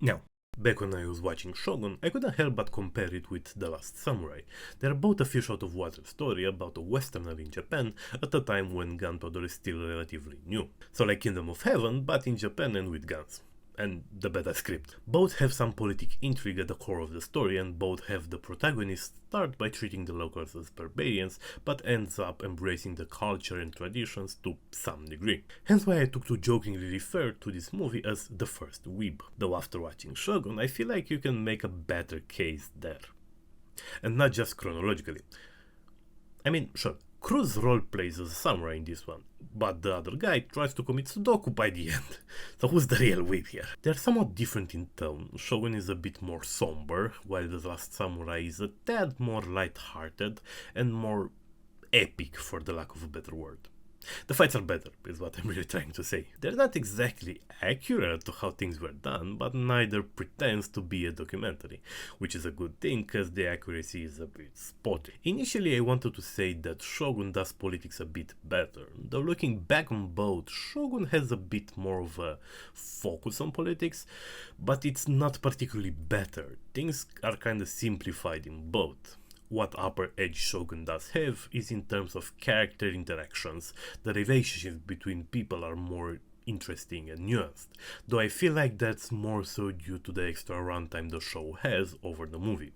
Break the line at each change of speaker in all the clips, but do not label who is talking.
Now, back when I was watching Shogun, I couldn't help but compare it with The Last Samurai. They're both a fish out of water story about a westerner in Japan at a time when gunpowder is still relatively new. So like Kingdom of Heaven, but in Japan and with guns. And the better script. Both have some politic intrigue at the core of the story, and both have the protagonist start by treating the locals as barbarians, but ends up embracing the culture and traditions to some degree. Hence why I took to jokingly refer to this movie as the first weeb. Though after watching Shogun, I feel like you can make a better case there. And not just chronologically. I mean, sure, Cruz role plays as a samurai in this one, but the other guy tries to commit Sudoku by the end. So who's the real weeb here? They're somewhat different in tone. Shogun is a bit more somber, while The Last Samurai is a tad more light-hearted and more epic, for the lack of a better word. The fights are better, is what I'm really trying to say. They're not exactly accurate to how things were done, but neither pretends to be a documentary, which is a good thing because the accuracy is a bit spotty. Initially I wanted to say that Shogun does politics a bit better, though looking back on both, Shogun has a bit more of a focus on politics, but it's not particularly better. Things are kinda simplified in both. What upper edge Shogun does have is in terms of character interactions. The relationships between people are more interesting and nuanced, though I feel like that's more so due to the extra runtime the show has over the movie.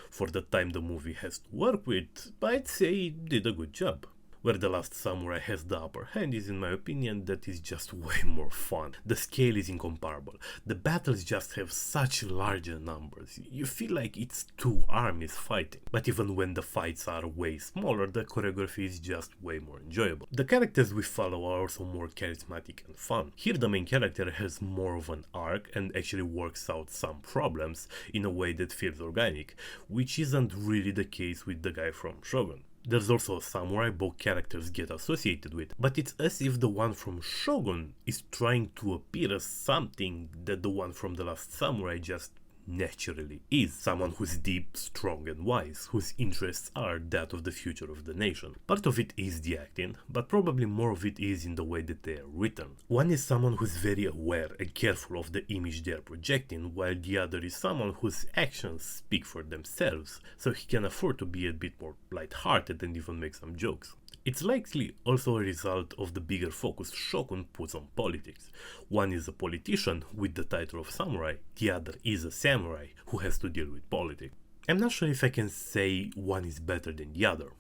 For the time the movie has to work with, I'd say it did a good job. Where The Last Samurai has the upper hand is, in my opinion, that is just way more fun. The scale is incomparable. The battles just have such larger numbers. You feel like it's two armies fighting. But even when the fights are way smaller, the choreography is just way more enjoyable. The characters we follow are also more charismatic and fun. Here the main character has more of an arc and actually works out some problems in a way that feels organic, which isn't really the case with the guy from Shogun. There's also a samurai both characters get associated with, but it's as if the one from Shogun is trying to appear as something that the one from The Last Samurai just naturally is. Someone who's deep, strong and wise, whose interests are that of the future of the nation. Part of it is the acting, but probably more of it is in the way that they are written. One is someone who's very aware and careful of the image they are projecting, while the other is someone whose actions speak for themselves, so he can afford to be a bit more light-hearted and even make some jokes. It's likely also a result of the bigger focus Shogun puts on politics. One is a politician with the title of samurai, the other is a samurai who has to deal with politics. I'm not sure if I can say one is better than the other,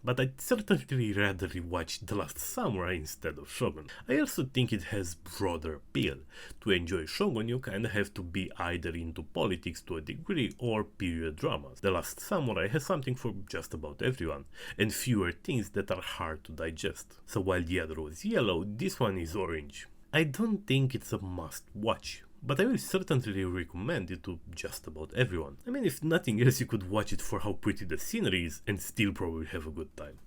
but I'd certainly rather rewatch The Last Samurai instead of Shogun. I also think it has broader appeal. To enjoy Shogun you kinda have to be either into politics to a degree or period dramas. The Last Samurai has something for just about everyone, and fewer things that are hard to digest. So while the other was yellow, this one is orange. I don't think it's a must watch, but I will certainly recommend it to just about everyone. I mean, if nothing else, you could watch it for how pretty the scenery is and still probably have a good time.